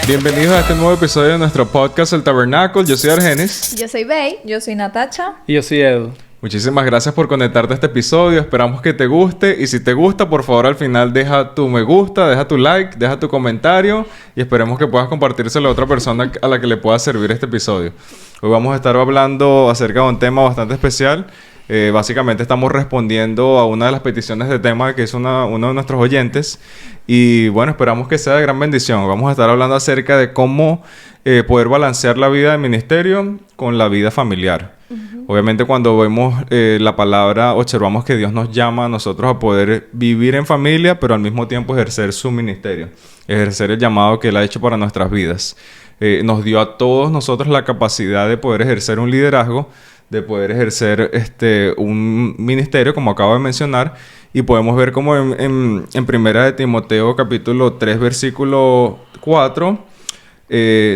Bienvenidos a este nuevo episodio de nuestro podcast El Tabernáculo. Yo soy Argenis. Yo soy Bey. Yo soy Natacha. Y yo soy Edu. Muchísimas gracias por conectarte a este episodio. Esperamos que te guste. Y si te gusta, por favor, al final deja tu me gusta, deja tu like, deja tu comentario. Y esperemos que puedas compartírselo a otra persona a la que le pueda servir este episodio. Hoy vamos a estar hablando acerca de un tema bastante especial. Básicamente estamos respondiendo a una de las peticiones de tema que hizo uno de nuestros oyentes. Y bueno, esperamos que sea de gran bendición. Vamos a estar hablando acerca de cómo poder balancear la vida del ministerio con la vida familiar. Obviamente cuando vemos la palabra, observamos que Dios nos llama a nosotros a poder vivir en familia, pero al mismo tiempo ejercer su ministerio, ejercer el llamado que Él ha hecho para nuestras vidas. Nos dio a todos nosotros la capacidad de poder ejercer un liderazgo, de poder ejercer un ministerio, como acabo de mencionar, y podemos ver como en Primera de Timoteo, capítulo 3, versículo 4,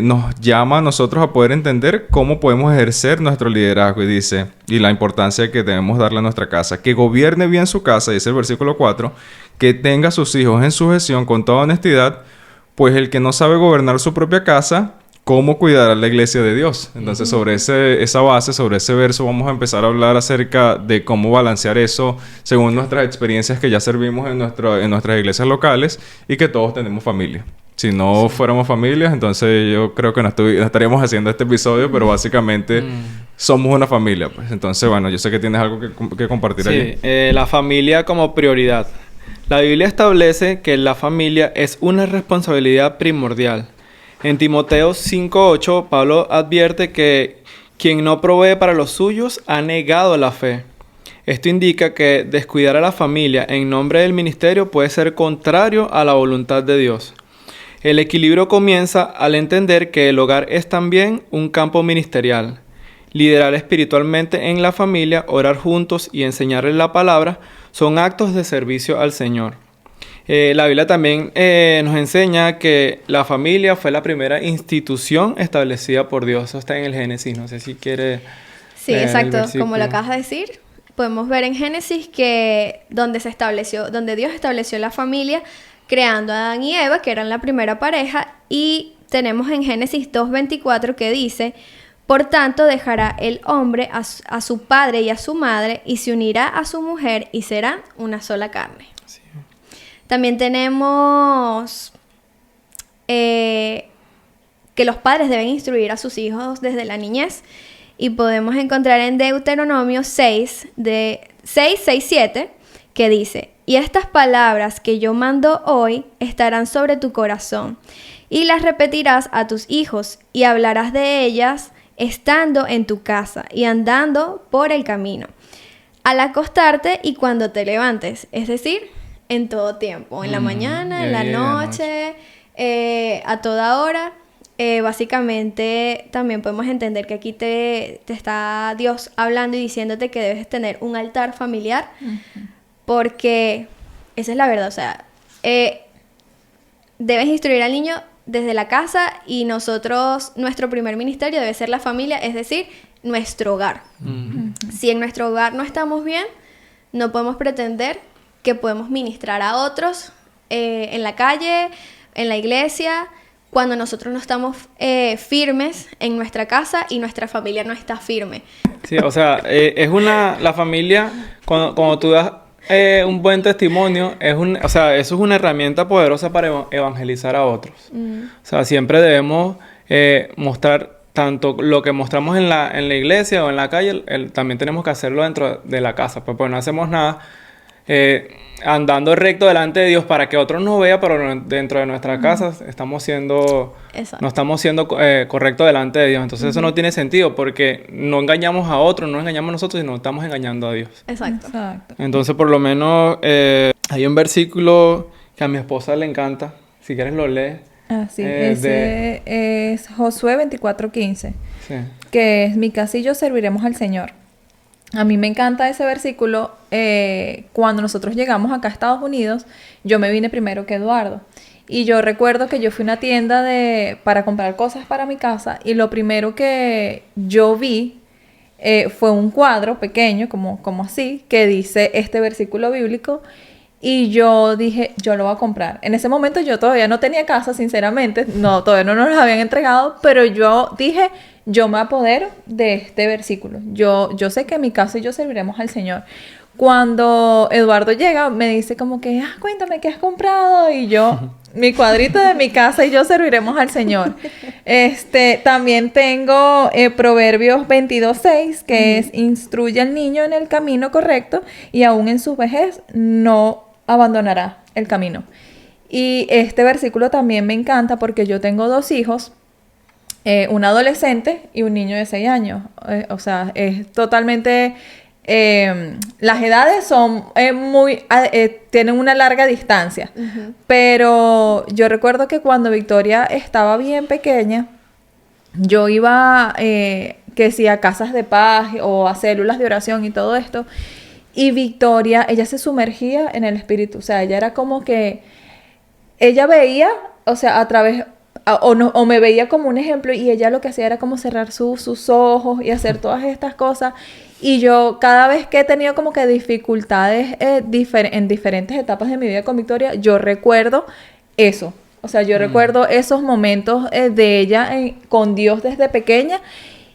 nos llama a nosotros a poder entender cómo podemos ejercer nuestro liderazgo, y dice, y la importancia que debemos darle a nuestra casa, que gobierne bien su casa, dice el versículo 4, que tenga a sus hijos en sujeción con toda honestidad, pues el que no sabe gobernar su propia casa, ¿cómo cuidar a la iglesia de Dios? Entonces, sobre esa base, sobre ese verso, vamos a empezar a hablar acerca de cómo balancear eso según nuestras experiencias que ya servimos en nuestras iglesias locales y que todos tenemos familia. Si no fuéramos familias, entonces yo creo que no estaríamos haciendo este episodio, pero básicamente somos una familia, pues. Entonces, bueno, yo sé que tienes algo que compartir allí. Sí, la familia como prioridad. La Biblia establece que la familia es una responsabilidad primordial. En Timoteo 5:8, Pablo advierte que quien no provee para los suyos ha negado la fe. Esto indica que descuidar a la familia en nombre del ministerio puede ser contrario a la voluntad de Dios. El equilibrio comienza al entender que el hogar es también un campo ministerial. Liderar espiritualmente en la familia, orar juntos y enseñarles la palabra son actos de servicio al Señor. La Biblia también nos enseña que la familia fue la primera institución establecida por Dios. Eso está en el Génesis. No sé si quiere... Sí, exacto. Como lo acabas de decir, podemos ver en Génesis que donde Dios estableció la familia, creando a Adán y Eva, que eran la primera pareja, y tenemos en Génesis 2:24 que dice: por tanto dejará el hombre a su padre y a su madre, y se unirá a su mujer, y serán una sola carne. Sí. También tenemos que los padres deben instruir a sus hijos desde la niñez, y podemos encontrar en Deuteronomio 6:7 que dice: y estas palabras que yo mando hoy estarán sobre tu corazón, y las repetirás a tus hijos, y hablarás de ellas estando en tu casa y andando por el camino, al acostarte y cuando te levantes, es decir, en todo tiempo, en la mañana, en la noche, a toda hora. Básicamente también podemos entender que aquí te está Dios hablando y diciéndote que debes tener un altar familiar, porque esa es la verdad. O sea, debes instruir al niño desde la casa, y nuestro primer ministerio debe ser la familia, es decir, nuestro hogar. Si en nuestro hogar no estamos bien, no podemos pretender que podemos ministrar a otros en la calle, en la iglesia, cuando nosotros no estamos firmes en nuestra casa y nuestra familia no está firme. Sí, o sea, la familia, cuando tú das un buen testimonio, o sea, eso es una herramienta poderosa para evangelizar a otros. O sea, siempre debemos mostrar tanto lo que mostramos en la iglesia o en la calle, también tenemos que hacerlo dentro de la casa, pues no hacemos nada andando recto delante de Dios para que otros nos vean, pero dentro de nuestra casa no estamos siendo correctos delante de Dios. Entonces eso no tiene sentido, porque no engañamos a otros, no engañamos a nosotros, sino estamos engañando a Dios. Exacto. Entonces, por lo menos hay un versículo que a mi esposa le encanta. Si quieres lo lees. Sí. Ese es Josué 24:15. Sí. Que es: mi casa y yo serviremos al Señor. A mí me encanta ese versículo. Cuando nosotros llegamos acá a Estados Unidos, yo me vine primero que Eduardo. Y yo recuerdo que yo fui a una tienda para comprar cosas para mi casa, y lo primero que yo vi fue un cuadro pequeño, como así, que dice este versículo bíblico. Y yo dije, yo lo voy a comprar. En ese momento yo todavía no tenía casa, sinceramente. No, todavía no nos la habían entregado. Pero yo dije, yo me apodero de este versículo. Yo sé que en mi casa y yo serviremos al Señor. Cuando Eduardo llega, me dice como que, cuéntame, ¿qué has comprado? Y yo, mi cuadrito de mi casa y yo serviremos al Señor. También tengo Proverbios 22:6, que es, instruye al niño en el camino correcto y aún en su vejez no abandonará el camino. Y este versículo también me encanta porque yo tengo 2 hijos, un adolescente y un niño de 6 años. O sea, es totalmente... las edades son tienen una larga distancia. Uh-huh. Pero yo recuerdo que cuando Victoria estaba bien pequeña, yo iba que sí a casas de paz o a células de oración y todo esto, y Victoria, ella se sumergía en el espíritu. O sea, ella era como que ella veía, o sea, a través o me veía como un ejemplo, y ella lo que hacía era como cerrar sus ojos y hacer todas estas cosas. Y yo cada vez que he tenido como que dificultades en diferentes etapas de mi vida con Victoria, yo recuerdo eso. O sea, yo recuerdo esos momentos de ella con Dios desde pequeña,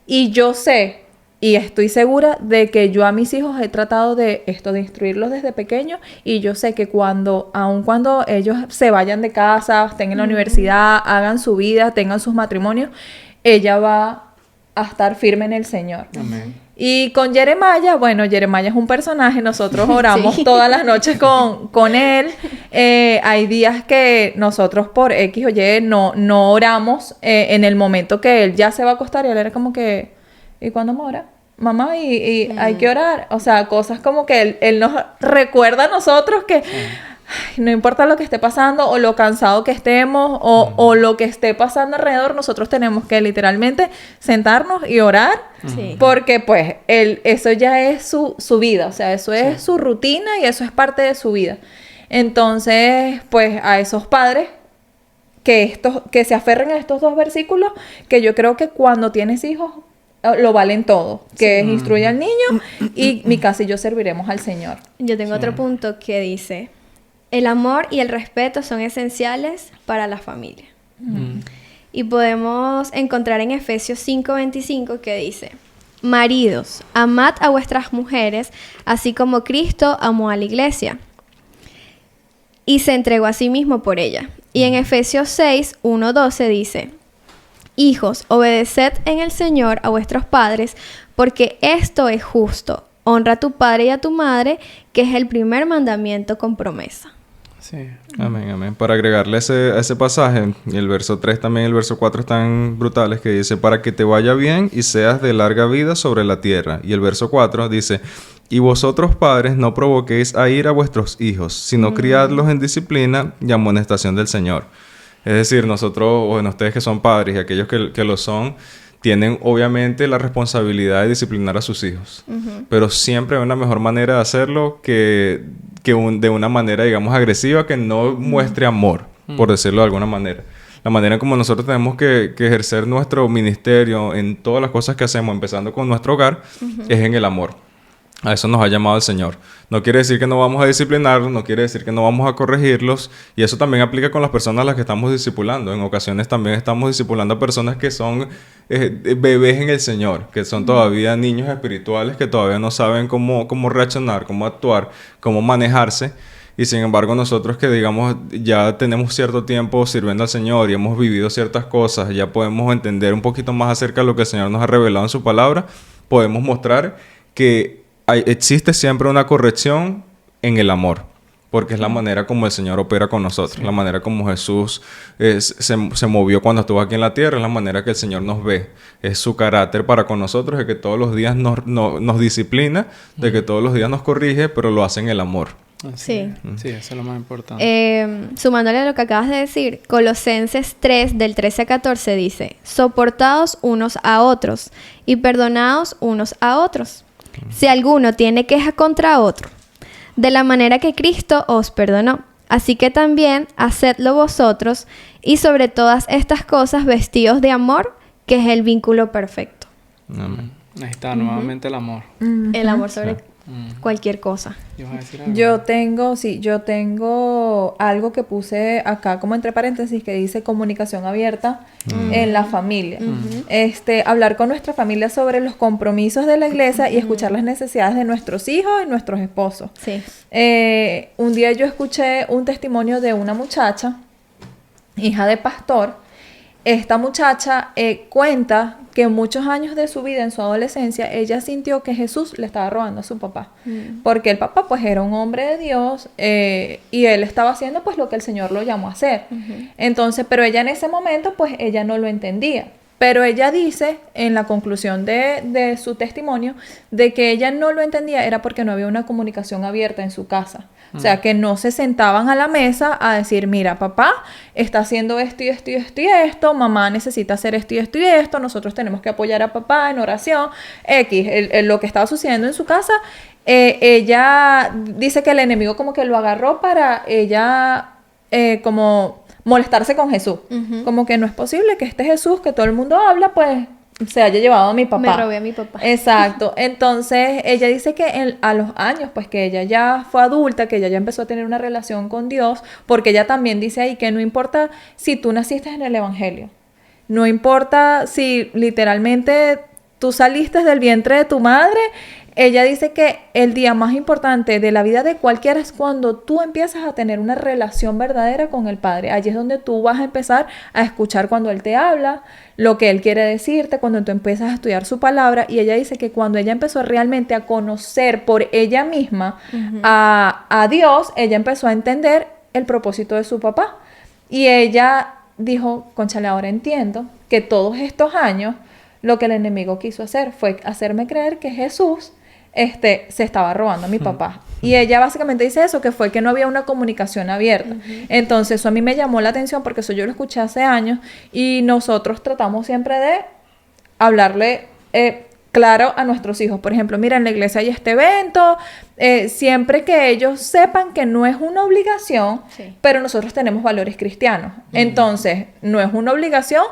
y yo sé y estoy segura de que yo a mis hijos he tratado de instruirlos desde pequeños, y yo sé que aun cuando ellos se vayan de casa, estén en la universidad, hagan su vida, tengan sus matrimonios, ella va a estar firme en el Señor. Amén. Y con Jeremiah, bueno, Jeremiah es un personaje, nosotros oramos todas las noches con él. Hay días que nosotros por X o Y no oramos en el momento que él ya se va a acostar, y él era como que, ¿y cuándo me ora? Mamá, y hay que orar. O sea, cosas como que él nos recuerda a nosotros que no importa lo que esté pasando o lo cansado que estemos o lo que esté pasando alrededor, nosotros tenemos que literalmente sentarnos y orar, porque pues eso ya es su vida. O sea, eso es su rutina y eso es parte de su vida. Entonces, pues a esos padres que se aferren a estos 2 versículos, que yo creo que cuando tienes hijos lo valen todo, que es instruye al niño y mi casa y yo serviremos al Señor. Yo tengo otro punto que dice: el amor y el respeto son esenciales para la familia. Y podemos encontrar en Efesios 5:25 que dice: maridos, amad a vuestras mujeres, así como Cristo amó a la iglesia y se entregó a sí mismo por ella. Y en Efesios 6:1-12 dice: hijos, obedeced en el Señor a vuestros padres, porque esto es justo. Honra a tu padre y a tu madre, que es el primer mandamiento con promesa. Sí. Amén, amén. Para agregarle a ese pasaje, el verso 3 también, el verso 4 están brutales, que dice: para que te vaya bien y seas de larga vida sobre la tierra. Y el verso 4 dice: y vosotros padres no provoquéis a ira a vuestros hijos, sino criadlos en disciplina y amonestación del Señor. Es decir, nosotros, bueno, ustedes que son padres y aquellos que lo son, tienen obviamente la responsabilidad de disciplinar a sus hijos. Pero siempre hay una mejor manera de hacerlo que de una manera, digamos, agresiva, que no muestre amor, por decirlo de alguna manera. La manera en como nosotros tenemos que ejercer nuestro ministerio en todas las cosas que hacemos, empezando con nuestro hogar, es en el amor. A eso nos ha llamado el Señor. No quiere decir que no vamos a disciplinarlos, no quiere decir que no vamos a corregirlos, y eso también aplica con las personas a las que estamos discipulando. En ocasiones también estamos discipulando a personas que son bebés en el Señor, que son todavía niños espirituales, que todavía no saben cómo reaccionar, cómo actuar, cómo manejarse. Y sin embargo, nosotros que, digamos, ya tenemos cierto tiempo sirviendo al Señor y hemos vivido ciertas cosas, ya podemos entender un poquito más acerca de lo que el Señor nos ha revelado en su palabra, podemos mostrar que existe siempre una corrección en el amor, porque es la manera como el Señor opera con nosotros, la manera como Jesús se movió cuando estuvo aquí en la tierra, es la manera que el Señor nos ve, es su carácter para con nosotros, de que todos los días nos disciplina, de que todos los días nos corrige, pero lo hace en el amor. Sí. Sí, eso es lo más importante. Sumándole a lo que acabas de decir, Colosenses 3, del 13 a 14 dice: soportaos unos a otros y perdonaos unos a otros, si alguno tiene queja contra otro, de la manera que Cristo os perdonó. Así que también hacedlo vosotros, y sobre todas estas cosas vestíos de amor, que es el vínculo perfecto. Amén. Ahí está, nuevamente el amor. El amor sobre cualquier cosa. ¿Ibas a decir algo? Yo tengo algo que puse acá como entre paréntesis que dice comunicación abierta en la familia. Hablar con nuestra familia sobre los compromisos de la iglesia y escuchar las necesidades de nuestros hijos y nuestros esposos. Sí. Un día yo escuché un testimonio de una muchacha, hija de pastor. Esta muchacha cuenta que muchos años de su vida, en su adolescencia, ella sintió que Jesús le estaba robando a su papá. Porque el papá pues era un hombre de Dios y él estaba haciendo pues lo que el Señor lo llamó a hacer. Entonces, pero ella en ese momento pues ella no lo entendía. Pero ella dice, en la conclusión de su testimonio, de que ella no lo entendía era porque no había una comunicación abierta en su casa. O sea, que no se sentaban a la mesa a decir, mira, papá está haciendo esto y esto y esto y esto, mamá necesita hacer esto y esto y esto, nosotros tenemos que apoyar a papá en oración, lo que estaba sucediendo en su casa. Ella dice que el enemigo como que lo agarró para ella como molestarse con Jesús. Como que no es posible que este Jesús que todo el mundo habla, pues se haya llevado a mi papá. Me robé a mi papá. Exacto. Entonces, ella dice que a los años, pues que ella ya fue adulta, que ella ya empezó a tener una relación con Dios, porque ella también dice ahí que no importa si tú naciste en el Evangelio, no importa si literalmente tú saliste del vientre de tu madre. Ella dice que el día más importante de la vida de cualquiera es cuando tú empiezas a tener una relación verdadera con el Padre. Allí es donde tú vas a empezar a escuchar cuando Él te habla, lo que Él quiere decirte, cuando tú empiezas a estudiar su palabra. Y ella dice que cuando ella empezó realmente a conocer por ella misma a Dios, ella empezó a entender el propósito de su papá. Y ella dijo, cónchale, ahora entiendo que todos estos años lo que el enemigo quiso hacer fue hacerme creer que Jesús se estaba robando a mi papá. Y ella básicamente dice eso, que fue que no había una comunicación abierta. Entonces eso a mí me llamó la atención porque eso yo lo escuché hace años y nosotros tratamos siempre de hablarle claro a nuestros hijos. Por ejemplo, mira, en la iglesia hay este evento, siempre que ellos sepan que no es una obligación, pero nosotros tenemos valores cristianos. Entonces, no es una obligación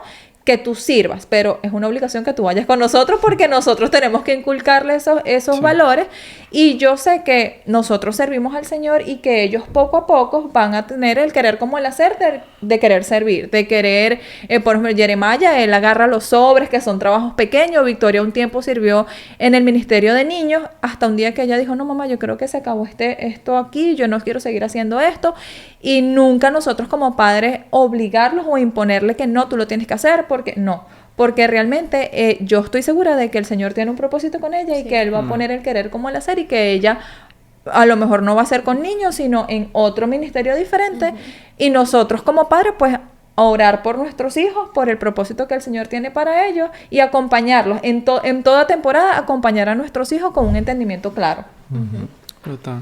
que tú sirvas, pero es una obligación que tú vayas con nosotros porque nosotros tenemos que inculcarle esos valores. Y yo sé que nosotros servimos al Señor y que ellos poco a poco van a tener el querer como el hacer de querer servir, de querer, por ejemplo, Jeremiah, él agarra los sobres que son trabajos pequeños. Victoria un tiempo sirvió en el ministerio de niños hasta un día que ella dijo, no mamá, yo creo que se acabó esto aquí, yo no quiero seguir haciendo esto. Y nunca nosotros como padres obligarlos o imponerle que no, tú lo tienes que hacer, porque realmente yo estoy segura de que el Señor tiene un propósito con ella y que Él va a poner el querer como el hacer y que ella a lo mejor no va a ser con niños, sino en otro ministerio diferente. Y nosotros como padres, pues, orar por nuestros hijos, por el propósito que el Señor tiene para ellos y acompañarlos. En toda temporada, acompañar a nuestros hijos con un entendimiento claro. Brutal.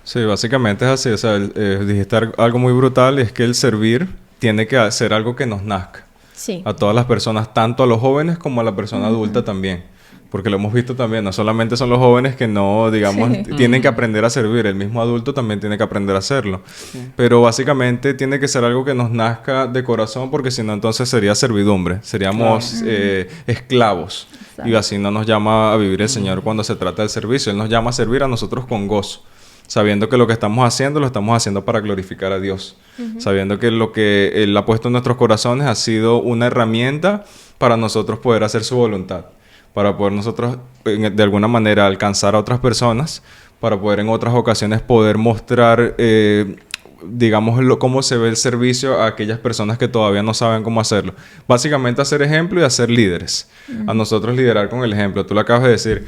Sí, básicamente es así. O sea, dijiste algo muy brutal, es que el servir tiene que ser algo que nos nazca. Sí. A todas las personas, tanto a los jóvenes como a la persona adulta también. Porque lo hemos visto también, no solamente son los jóvenes que no, digamos, tienen que aprender a servir, el mismo adulto también tiene que aprender a hacerlo. Pero básicamente tiene que ser algo que nos nazca de corazón, porque si no entonces sería servidumbre, seríamos esclavos. Exacto. Y así no nos llama a vivir el Señor cuando se trata del servicio, Él nos llama a servir a nosotros con gozo. Sabiendo que lo que estamos haciendo, lo estamos haciendo para glorificar a Dios. Sabiendo que lo que Él ha puesto en nuestros corazones ha sido una herramienta para nosotros poder hacer su voluntad. Para poder nosotros, de alguna manera, alcanzar a otras personas. Para poder en otras ocasiones poder mostrar, digamos, cómo se ve el servicio a aquellas personas que todavía no saben cómo hacerlo. Básicamente hacer ejemplo y hacer líderes. A nosotros liderar con el ejemplo. Tú lo acabas de decir.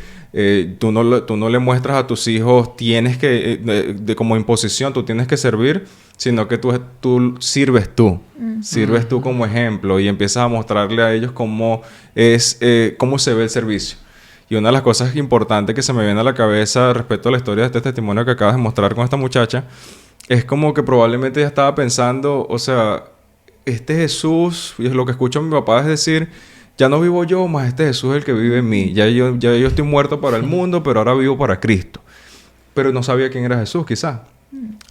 Tú no le muestras a tus hijos, tienes que, como imposición, tú tienes que servir, sino que tú sirves tú. Sirves tú como ejemplo y empiezas a mostrarle a ellos cómo se ve el servicio. Y una de las cosas importantes que se me viene a la cabeza respecto a la historia de este testimonio que acabas de mostrar con esta muchacha, es como que probablemente ella estaba pensando, o sea, este Jesús, y es lo que escucho a mi papá es decir, ya no vivo yo, más este Jesús es el que vive en mí. Ya yo estoy muerto para el mundo, pero ahora vivo para Cristo. Pero no sabía quién era Jesús, quizás.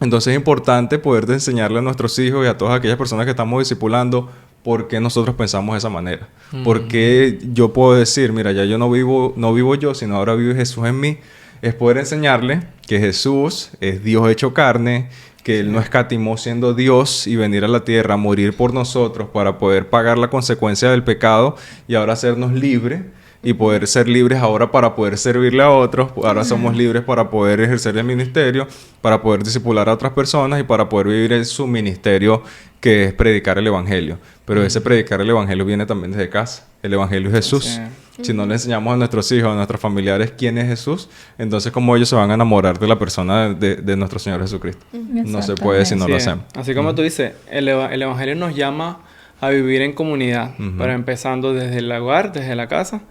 Entonces es importante poder enseñarle a nuestros hijos y a todas aquellas personas que estamos discipulando por qué nosotros pensamos de esa manera. Por qué yo puedo decir, mira, ya yo no vivo yo, sino ahora vive Jesús en mí. es poder enseñarle que Jesús es Dios hecho carne, que Él no escatimó siendo Dios y venir a la tierra a morir por nosotros para poder pagar la consecuencia del pecado y ahora hacernos libres y poder ser libres ahora para poder servirle a otros. Ahora somos libres para poder ejercer el ministerio, para poder discipular a otras personas y para poder vivir en su ministerio, que es predicar el Evangelio. Pero ese predicar el Evangelio viene también desde casa. El Evangelio es Jesús. Sí. Si no le enseñamos a nuestros hijos, a nuestros familiares quién es Jesús, entonces cómo ellos se van a enamorar de la persona de nuestro Señor Jesucristo. No se puede si no lo Sí, hacemos. así como tú dices, el Evangelio nos llama a vivir en comunidad, pero empezando desde el hogar, desde la casa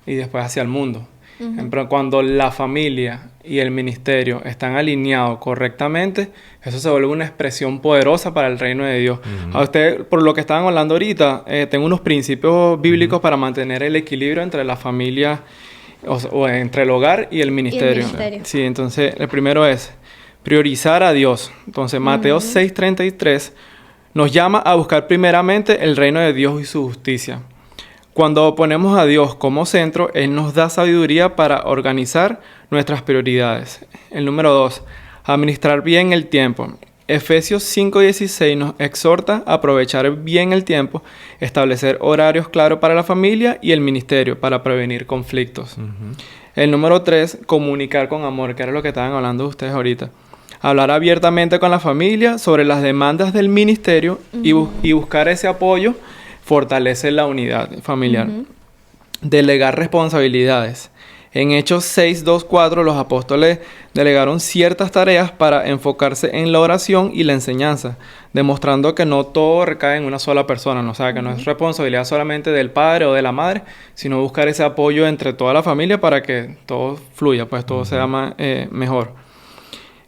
y después hacia el mundo. Pero cuando la familia y el ministerio están alineados correctamente, eso se vuelve una expresión poderosa para el reino de Dios. A usted, por lo que estaban hablando ahorita, tengo unos principios bíblicos para mantener el equilibrio entre la familia, o entre el hogar y el ministerio. Sí, entonces el primero es priorizar a Dios. Entonces Mateo 6:33 nos llama a buscar primeramente el reino de Dios y su justicia. Cuando ponemos a Dios como centro, Él nos da sabiduría para organizar nuestras prioridades. El número 2, administrar bien el tiempo. Efesios 5:16 nos exhorta a aprovechar bien el tiempo, establecer horarios claros para la familia y el ministerio para prevenir conflictos. El número 3, comunicar con amor, que era lo que estaban hablando ustedes ahorita. Hablar abiertamente con la familia sobre las demandas del ministerio y buscar ese apoyo fortalece la unidad familiar. Delegar responsabilidades. En Hechos 6:2-4 los apóstoles delegaron ciertas tareas para enfocarse en la oración y la enseñanza, demostrando que no todo recae en una sola persona, ¿no? O sea, que no es responsabilidad solamente del padre o de la madre, sino buscar ese apoyo entre toda la familia para que todo fluya, pues todo sea mejor.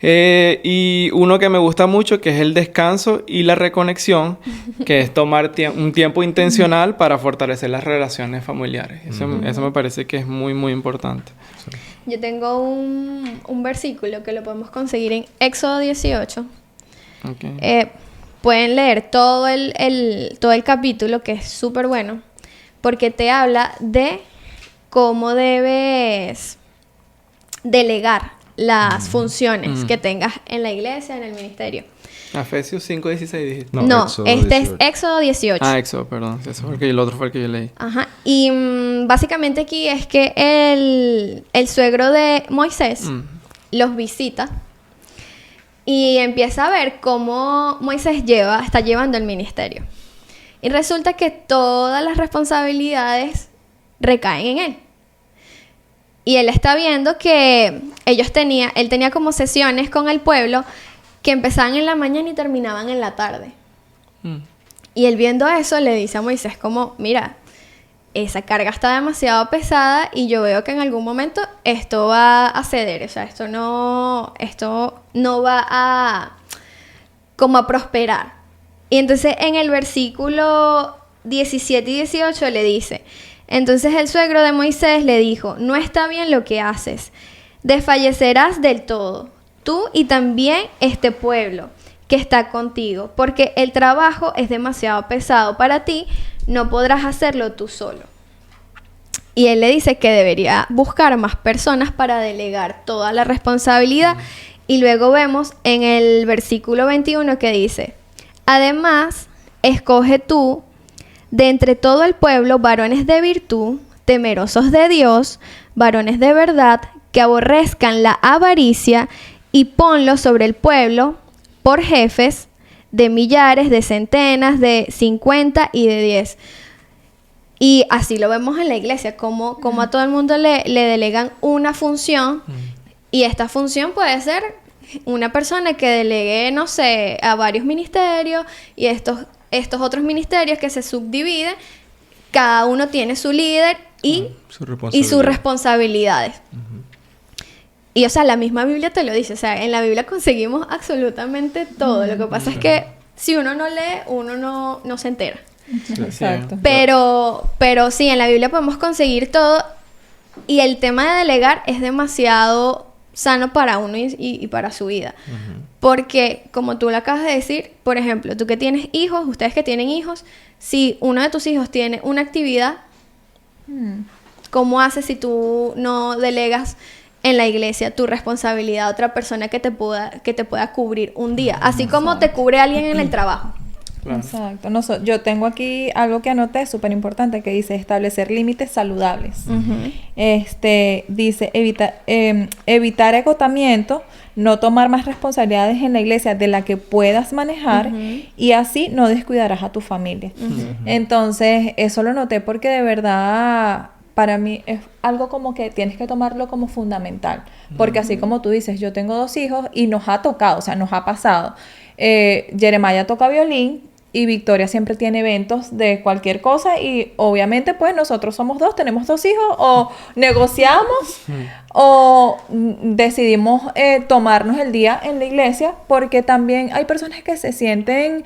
Y uno que me gusta mucho, que es el descanso y la reconexión, que es tomar un tiempo intencional para fortalecer las relaciones familiares. Eso me parece que es muy, muy importante. Yo tengo un versículo que lo podemos conseguir en Éxodo 18. Okay. Pueden leer todo el capítulo, que es súper bueno, porque te habla de cómo debes delegar las funciones que tengas en la iglesia, en el ministerio. Efesios 5:16 dijiste. No, Éxodo este 18. es Éxodo 18. Ah, Éxodo, perdón. Eso fue el otro fue el que yo leí. Ajá. Y básicamente aquí es que el suegro de Moisés los visita y empieza a ver cómo Moisés está llevando el ministerio. Y resulta que todas las responsabilidades recaen en él. Y él está viendo que él tenía como sesiones con el pueblo que empezaban en la mañana y terminaban en la tarde. Y él viendo eso le dice a Moisés como, mira, esa carga está demasiado pesada y yo veo que en algún momento esto va a ceder. O sea, esto no va a prosperar. Y entonces en el versículo 17 y 18 le dice: entonces el suegro de Moisés le dijo: no está bien lo que haces, desfallecerás del todo, tú y también este pueblo que está contigo, porque el trabajo es demasiado pesado para ti, no podrás hacerlo tú solo. Y él le dice que debería buscar más personas para delegar toda la responsabilidad. Y luego vemos en el versículo 21 que dice: además, escoge tú de entre todo el pueblo varones de virtud, temerosos de Dios, varones de verdad, que aborrezcan la avaricia, y ponlos sobre el pueblo por jefes de millares, de centenas, de 50 y de 10. Y así lo vemos en la iglesia, como a todo el mundo le delegan una función, y esta función puede ser una persona que delegue, no sé, a varios ministerios, y estos otros ministerios que se subdividen, cada uno tiene su líder y sus responsabilidades. Y, o sea, la misma Biblia te lo dice. O sea, en la Biblia conseguimos absolutamente todo. Lo que pasa es que si uno no lee, uno no se entera. Exacto. Pero sí, en la Biblia podemos conseguir todo. Y el tema de delegar es demasiado sano para uno y para su vida. Porque, como tú lo acabas de decir, por ejemplo, tú que tienes hijos, ustedes que tienen hijos, si uno de tus hijos tiene una actividad, ¿cómo haces si tú no delegas en la iglesia tu responsabilidad a otra persona que te pueda cubrir un día, así como te cubre alguien en el trabajo. Claro. Exacto. Yo tengo aquí algo que anoté súper importante que dice establecer límites saludables. Dice evitar agotamiento, no tomar más responsabilidades en la iglesia de la que puedas manejar y así no descuidarás a tu familia. Entonces, eso lo noté porque de verdad para mí es algo como que tienes que tomarlo como fundamental. Porque así como tú dices, yo tengo 2 hijos y nos ha tocado, o sea, nos ha pasado. Jeremiah toca violín y Victoria siempre tiene eventos de cualquier cosa y obviamente pues nosotros somos 2, tenemos 2 hijos o negociamos o decidimos tomarnos el día en la iglesia porque también hay personas que se sienten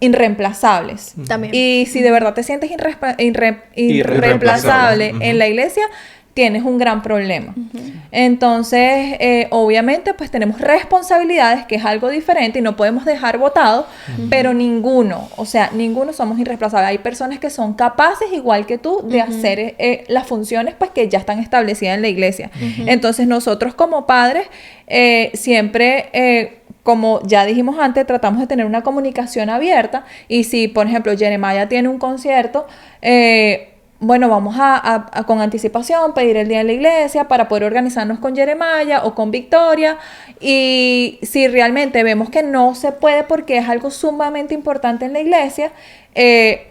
irreemplazables. También. Y si de verdad te sientes irreemplazable en la iglesia, tienes un gran problema. Entonces, obviamente, pues tenemos responsabilidades, que es algo diferente y no podemos dejar botado, pero ninguno somos irreemplazables. Hay personas que son capaces, igual que tú, de hacer las funciones pues que ya están establecidas en la iglesia. Entonces, nosotros como padres, siempre... como ya dijimos antes, tratamos de tener una comunicación abierta y si, por ejemplo, Jeremiah tiene un concierto, bueno, vamos a con anticipación pedir el día en la iglesia para poder organizarnos con Jeremiah o con Victoria y si realmente vemos que no se puede porque es algo sumamente importante en la iglesia,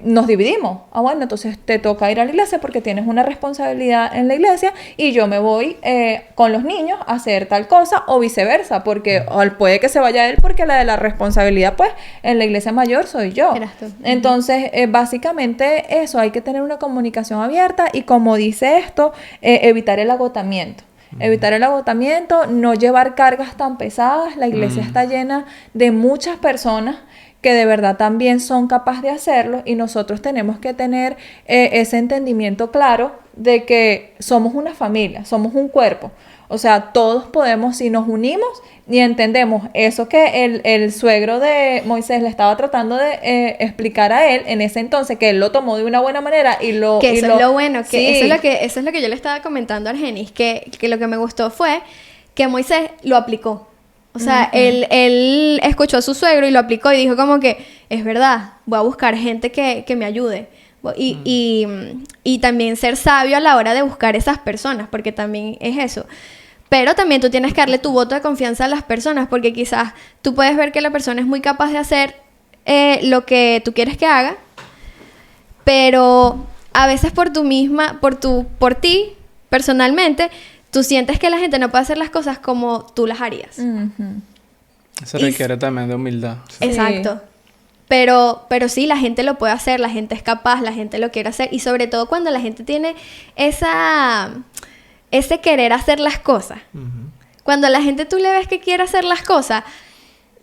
nos dividimos. Bueno, entonces te toca ir a la iglesia porque tienes una responsabilidad en la iglesia y yo me voy con los niños a hacer tal cosa o viceversa, porque puede que se vaya él porque la de la responsabilidad pues en la iglesia mayor soy yo. Eras tú. Entonces, básicamente eso, hay que tener una comunicación abierta y como dice esto, evitar el agotamiento. Evitar el agotamiento, no llevar cargas tan pesadas. La iglesia está llena de muchas personas que de verdad también son capaces de hacerlo y nosotros tenemos que tener ese entendimiento claro de que somos una familia, somos un cuerpo. O sea, todos podemos, si nos unimos y entendemos eso que el suegro de Moisés le estaba tratando de explicar a él en ese entonces, que él lo tomó de una buena manera y lo... Que eso es lo bueno, que sí. eso es lo que yo le estaba comentando a Argenis, que lo que me gustó fue que Moisés lo aplicó. O sea, él escuchó a su suegro y lo aplicó y dijo como que, es verdad, voy a buscar gente que me ayude. Y también ser sabio a la hora de buscar esas personas, porque también es eso. Pero también tú tienes que darle tu voto de confianza a las personas, porque quizás tú puedes ver que la persona es muy capaz de hacer lo que tú quieres que haga, pero a veces por ti, personalmente, tú sientes que la gente no puede hacer las cosas como tú las harías. Se requiere también de humildad. Exacto. Pero sí, la gente lo puede hacer, la gente es capaz, la gente lo quiere hacer. Y sobre todo cuando la gente tiene ese querer hacer las cosas. Cuando a la gente tú le ves que quiere hacer las cosas,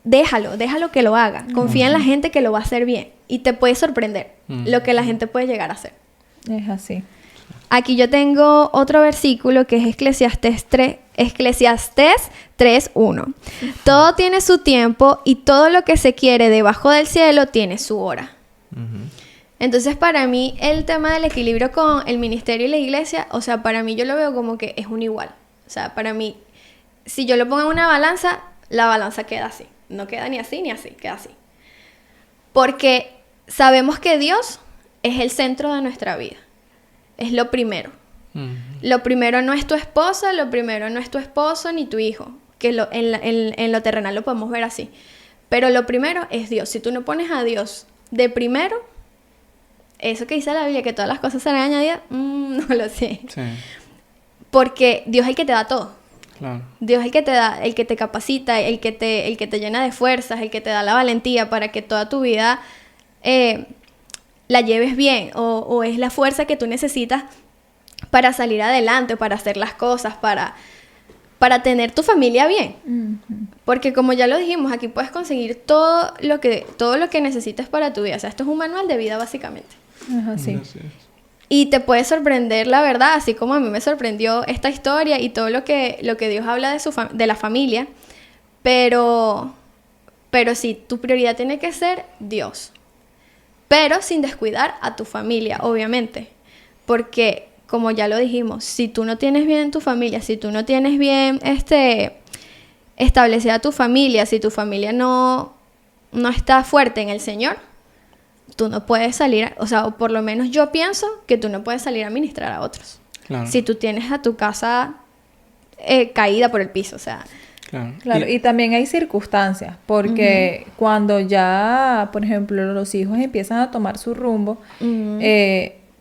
déjalo que lo haga. Confía en la gente que lo va a hacer bien. Y te puede sorprender lo que la gente puede llegar a hacer. Es así. Aquí yo tengo otro versículo que es Eclesiastés 3:1. Todo tiene su tiempo y todo lo que se quiere debajo del cielo tiene su hora. Entonces, para mí, el tema del equilibrio con el ministerio y la iglesia, o sea, para mí yo lo veo como que es un igual. O sea, para mí, si yo lo pongo en una balanza, la balanza queda así. No queda ni así ni así, queda así. Porque sabemos que Dios es el centro de nuestra vida. Es lo primero. Lo primero no es tu esposa, lo primero no es tu esposo ni tu hijo, que en lo terrenal lo podemos ver así. Pero lo primero es Dios. Si tú no pones a Dios de primero, eso que dice la Biblia, que todas las cosas serán añadidas, no lo sé. Sí. Porque Dios es el que te da todo. Claro. Dios es el que te da, el que te capacita, el que te llena de fuerzas, el que te da la valentía para que toda tu vida la lleves bien, o es la fuerza que tú necesitas para salir adelante, para hacer las cosas, para tener tu familia bien. Porque como ya lo dijimos, aquí puedes conseguir todo lo que necesites para tu vida. O sea, esto es un manual de vida básicamente. Es así. Y te puede sorprender, la verdad, así como a mí me sorprendió esta historia y todo lo que Dios habla de la familia. Pero sí, tu prioridad tiene que ser Dios. Pero sin descuidar a tu familia, obviamente. Porque como ya lo dijimos, si tú no tienes bien tu familia, si tú no tienes bien establecida tu familia, si tu familia no está fuerte en el Señor, tú no puedes salir, o sea, o por lo menos yo pienso que tú no puedes salir a ministrar a otros. Claro. Si tú tienes a tu casa caída por el piso, o sea... Claro, y también hay circunstancias, porque cuando ya, por ejemplo, los hijos empiezan a tomar su rumbo,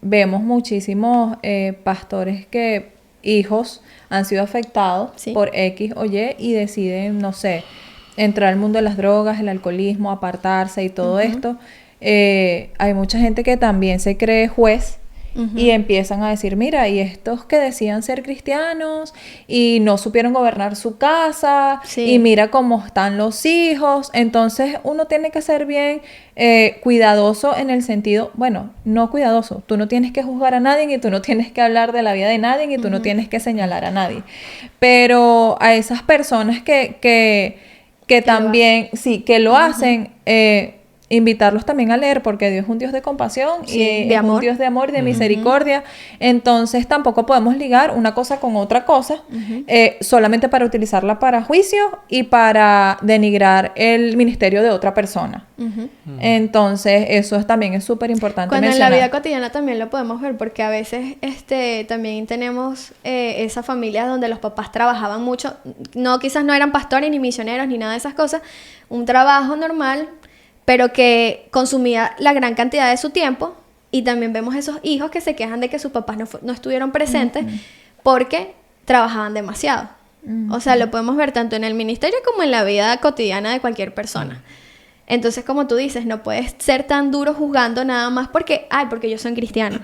vemos muchísimos pastores que hijos han sido afectados por X o Y y deciden, no sé, entrar al mundo de las drogas, el alcoholismo, apartarse y todo esto. Hay mucha gente que también se cree juez y empiezan a decir, mira, y estos que decían ser cristianos y no supieron gobernar su casa y mira cómo están los hijos. Entonces uno tiene que ser bien cuidadoso en el sentido, bueno, no cuidadoso, tú no tienes que juzgar a nadie y tú no tienes que hablar de la vida de nadie y tú no tienes que señalar a nadie, pero a esas personas que también, que lo hacen, invitarlos también a leer, porque Dios es un Dios de compasión y es un Dios de amor y de misericordia. Entonces tampoco podemos ligar una cosa con otra cosa solamente para utilizarla para juicio y para denigrar el ministerio de otra persona. Entonces eso también es súper importante Cuando mencionar. en la vida cotidiana también lo podemos ver, porque a veces también tenemos esa familia donde los papás trabajaban mucho, quizás no eran pastores ni misioneros ni nada de esas cosas, un trabajo normal, pero que consumía la gran cantidad de su tiempo. Y también vemos esos hijos que se quejan de que sus papás no estuvieron presentes porque trabajaban demasiado. O sea, lo podemos ver tanto en el ministerio como en la vida cotidiana de cualquier persona. Entonces, como tú dices, no puedes ser tan duro juzgando nada más porque ellos son cristianos.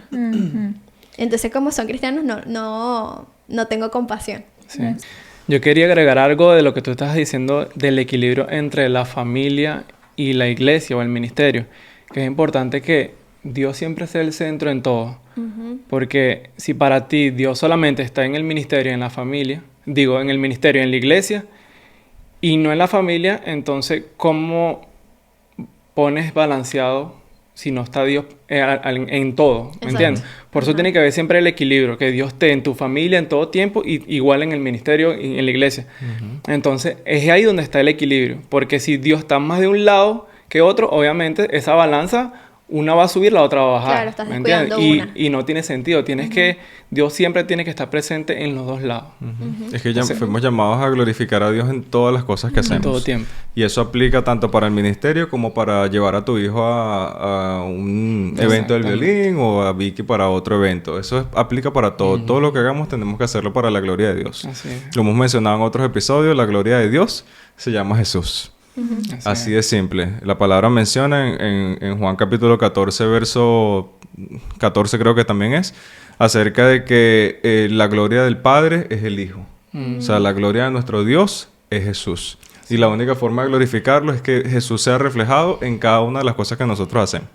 Entonces, como son cristianos, no tengo compasión. Sí. Yo quería agregar algo de lo que tú estás diciendo del equilibrio entre la familia y la iglesia o el ministerio, que es importante que Dios siempre sea el centro en todo, porque si para ti Dios solamente está en el ministerio y en la familia, en el ministerio y en la iglesia, y no en la familia, entonces ¿cómo pones balanceado si no está Dios en todo? ¿Me entiendes? Por eso tiene que haber siempre el equilibrio, que Dios esté en tu familia en todo tiempo y igual en el ministerio y en la iglesia. Entonces es ahí donde está el equilibrio, porque si Dios está más de un lado que otro, obviamente esa balanza, una va a subir, la otra va a bajar. Claro, estás ¿me entiendes? descuidando una. Y no tiene sentido. Dios siempre tiene que estar presente en los dos lados. Es que fuimos llamados a glorificar a Dios en todas las cosas que hacemos. En todo tiempo. Y eso aplica tanto para el ministerio como para llevar a tu hijo a un evento del violín o a Vicky para otro evento. Eso aplica para todo. Todo lo que hagamos tenemos que hacerlo para la gloria de Dios. Así es. Lo hemos mencionado en otros episodios. La gloria de Dios se llama Jesús. Así de simple. La palabra menciona en Juan capítulo 14, verso 14 creo que también es, acerca de que la gloria del Padre es el Hijo. O sea, la gloria de nuestro Dios es Jesús. Y la única forma de glorificarlo es que Jesús sea reflejado en cada una de las cosas que nosotros hacemos.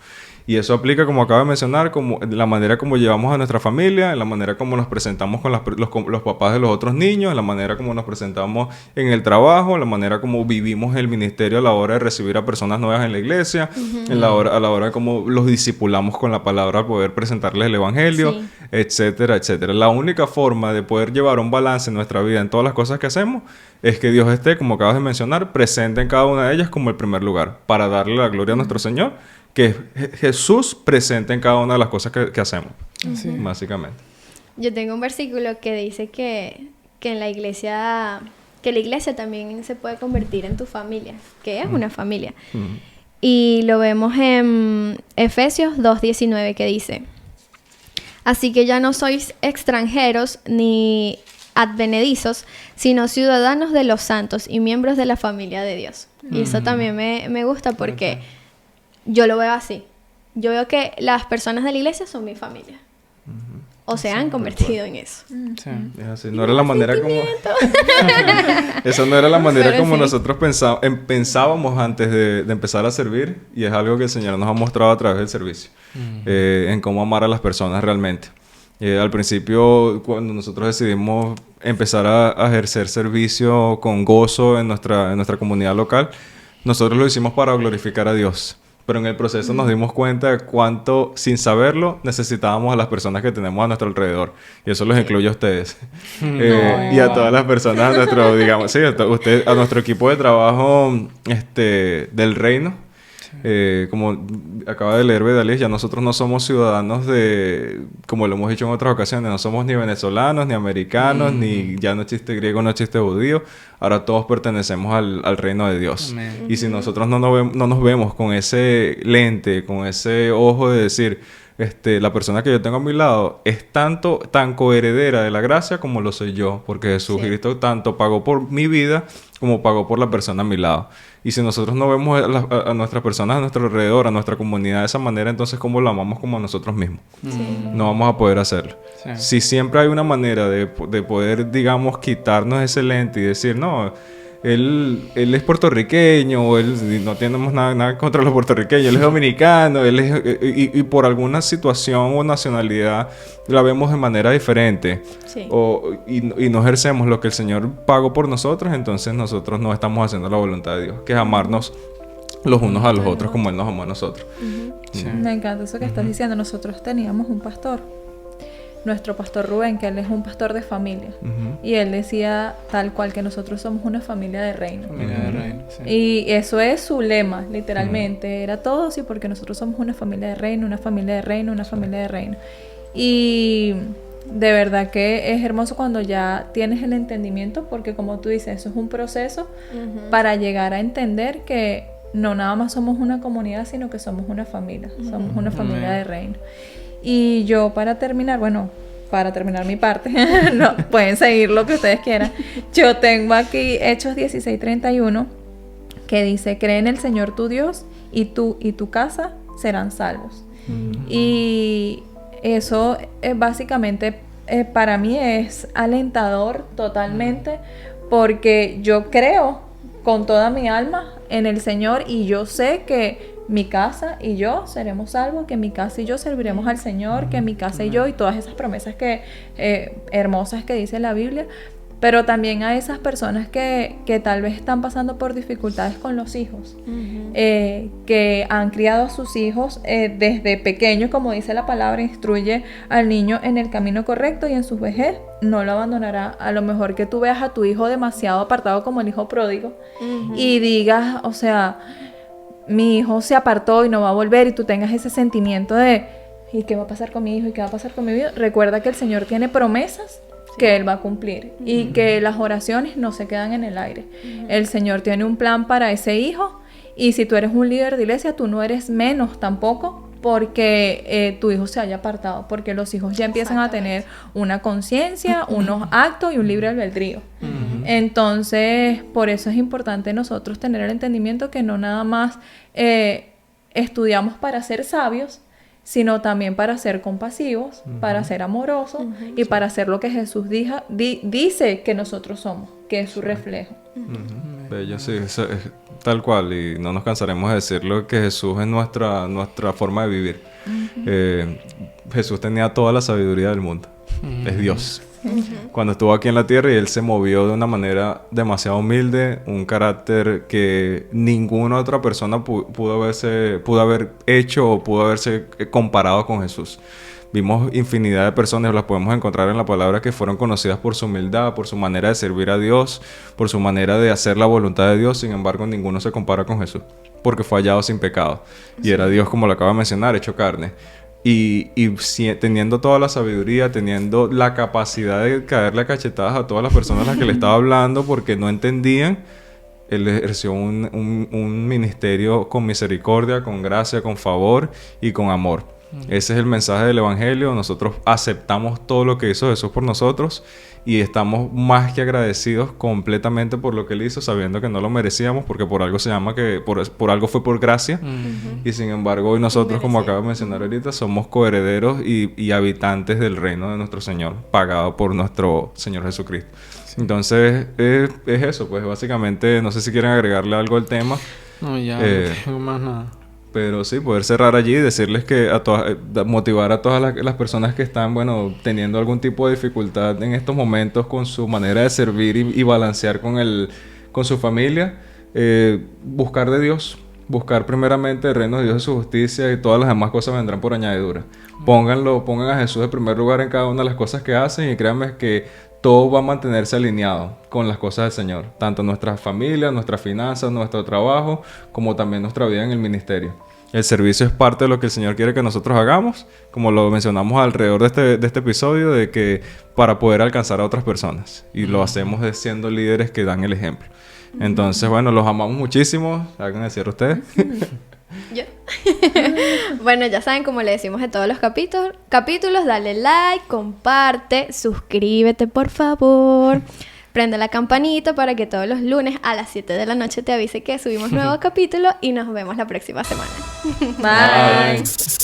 Y eso aplica, como acabo de mencionar, como la manera como llevamos a nuestra familia, en la manera como nos presentamos con los papás de los otros niños, en la manera como nos presentamos en el trabajo, en la manera como vivimos el ministerio a la hora de recibir a personas nuevas en la iglesia, a la hora de cómo los discipulamos con la palabra al poder presentarles el evangelio, etcétera, etcétera. La única forma de poder llevar un balance en nuestra vida en todas las cosas que hacemos es que Dios esté, como acabas de mencionar, presente en cada una de ellas como el primer lugar, para darle la gloria a nuestro Señor, que es Jesús presente en cada una de las cosas que hacemos, básicamente. Yo tengo un versículo que dice que la iglesia también se puede convertir en tu familia, que es una familia. Y lo vemos en Efesios 2:19, que dice: así que ya no sois extranjeros ni advenedizos, sino ciudadanos de los santos y miembros de la familia de Dios. Y eso también me gusta porque yo lo veo así. Yo veo que las personas de la iglesia son mi familia. O se han convertido en eso. Sí. Es así. No era la manera como... Esa no era la manera como nosotros pensábamos antes de empezar a servir. Y es algo que el Señor nos ha mostrado a través del servicio. En cómo amar a las personas realmente. Al principio, cuando nosotros decidimos empezar a ejercer servicio con gozo en nuestra comunidad local, nosotros lo hicimos para glorificar a Dios. Pero en el proceso nos dimos cuenta de cuánto, sin saberlo, necesitábamos a las personas que tenemos a nuestro alrededor. Y eso los incluye a ustedes. Y a todas las personas, a nuestro, digamos, sí, a nuestro equipo de trabajo del reino. Como acaba de leer Bedalis, ya nosotros no somos ciudadanos como lo hemos dicho en otras ocasiones, no somos ni venezolanos, ni americanos, ni ya no existe griego, no existe judío. Ahora todos pertenecemos al reino de Dios. Amén. Y si nosotros no nos vemos con ese lente, con ese ojo de decir, la persona que yo tengo a mi lado es tan coheredera de la gracia como lo soy yo, porque Jesucristo tanto pagó por mi vida como pagó por la persona a mi lado. Y si nosotros no vemos a nuestras personas a nuestro alrededor, a nuestra comunidad de esa manera, entonces ¿cómo lo amamos como a nosotros mismos? No vamos a poder hacerlo. Sí. Si siempre hay una manera de poder, digamos, quitarnos ese lente y decir, no, él es puertorriqueño, o no tenemos nada contra los puertorriqueños, él es dominicano, y por alguna situación o nacionalidad la vemos de manera diferente, Sí. y no ejercemos lo que el Señor pagó por nosotros, entonces nosotros no estamos haciendo la voluntad de Dios, que es amarnos los unos a los otros como Él nos amó a nosotros. Sí. Me encanta eso que estás diciendo. Nosotros teníamos un pastor, nuestro pastor Rubén, que él es un pastor de familia. Y él decía tal cual que nosotros somos una familia de reino. Familia de reino, sí. Y eso es su lema, literalmente. Era todo así porque nosotros somos una familia de reino, una familia de reino, una familia de reino. Y de verdad que es hermoso cuando ya tienes el entendimiento, porque como tú dices, eso es un proceso para llegar a entender que no nada más somos una comunidad, sino que somos una familia. Somos una familia de reino. Y yo para terminar mi parte, no, pueden seguir lo que ustedes quieran. Yo tengo aquí Hechos 16:31, que dice, cree en el Señor tu Dios, y tú y tu casa serán salvos. Y eso básicamente para mí es alentador totalmente, porque yo creo con toda mi alma en el Señor, y yo sé que mi casa y yo seremos salvos, que mi casa y yo serviremos al Señor, que mi casa y yo, y todas esas promesas hermosas que dice la Biblia. Pero también a esas personas que tal vez están pasando por dificultades con los hijos, que han criado a sus hijos desde pequeños, como dice la palabra, instruye al niño en el camino correcto y en su vejez no lo abandonará. A lo mejor que tú veas a tu hijo demasiado apartado como el hijo pródigo y digas, o sea, mi hijo se apartó y no va a volver, y tú tengas ese sentimiento de ¿y qué va a pasar con mi hijo? ¿Y qué va a pasar con mi vida? Recuerda que el Señor tiene promesas que Él va a cumplir y que las oraciones no se quedan en el aire. El Señor tiene un plan para ese hijo, y si tú eres un líder de iglesia, tú no eres menos tampoco porque tu hijo se haya apartado, porque los hijos ya empiezan a tener una conciencia, unos actos y un libre albedrío. Entonces, por eso es importante nosotros tener el entendimiento que no nada más estudiamos para ser sabios, sino también para ser compasivos, para ser amorosos y para ser lo que Jesús dice que nosotros somos, que es su reflejo. Bello, sí, eso es tal cual, y no nos cansaremos de decirlo, que Jesús es nuestra forma de vivir. Jesús tenía toda la sabiduría del mundo, es Dios. Cuando estuvo aquí en la tierra, y Él se movió de una manera demasiado humilde, un carácter que ninguna otra persona pudo haber hecho o pudo haberse comparado con Jesús. Vimos infinidad de personas, las podemos encontrar en la palabra, que fueron conocidas por su humildad, por su manera de servir a Dios, por su manera de hacer la voluntad de Dios. Sin embargo, ninguno se compara con Jesús, porque fue hallado sin pecado. Y era Dios, como lo acaba de mencionar, hecho carne. Y teniendo toda la sabiduría, teniendo la capacidad de caerle a cachetadas a todas las personas a las que le estaba hablando porque no entendían, Él ejerció un ministerio con misericordia, con gracia, con favor y con amor. Ese es el mensaje del Evangelio. Nosotros aceptamos todo lo que hizo Jesús por nosotros y estamos más que agradecidos completamente por lo que Él hizo, sabiendo que no lo merecíamos, porque por algo se llama que por algo fue por gracia. Y sin embargo, hoy nosotros, como acabo de mencionar ahorita, somos coherederos y habitantes del reino de nuestro Señor, pagado por nuestro Señor Jesucristo. Entonces, es eso, pues básicamente, no sé si quieren agregarle algo al tema. No, ya no tengo más nada. Pero sí, poder cerrar allí y decirles que motivar a todas las personas que están, teniendo algún tipo de dificultad en estos momentos con su manera de servir y balancear con su familia, buscar de Dios, buscar primeramente el reino de Dios y su justicia, y todas las demás cosas vendrán por añadidura. Pongan a Jesús en primer lugar en cada una de las cosas que hacen, y créanme que todo va a mantenerse alineado con las cosas del Señor. Tanto nuestra familia, nuestras finanzas, nuestro trabajo, como también nuestra vida en el ministerio. El servicio es parte de lo que el Señor quiere que nosotros hagamos, como lo mencionamos alrededor de este episodio, de que para poder alcanzar a otras personas. Y lo hacemos siendo líderes que dan el ejemplo. Entonces, bueno, los amamos muchísimo. Hagan el cierre ustedes. Yo. Bueno, ya saben, como le decimos en todos los capítulos, dale like, comparte, suscríbete por favor. Prende la campanita para que todos los lunes a las 7 de la noche te avise que subimos nuevo capítulo, y nos vemos la próxima semana. Bye. Bye.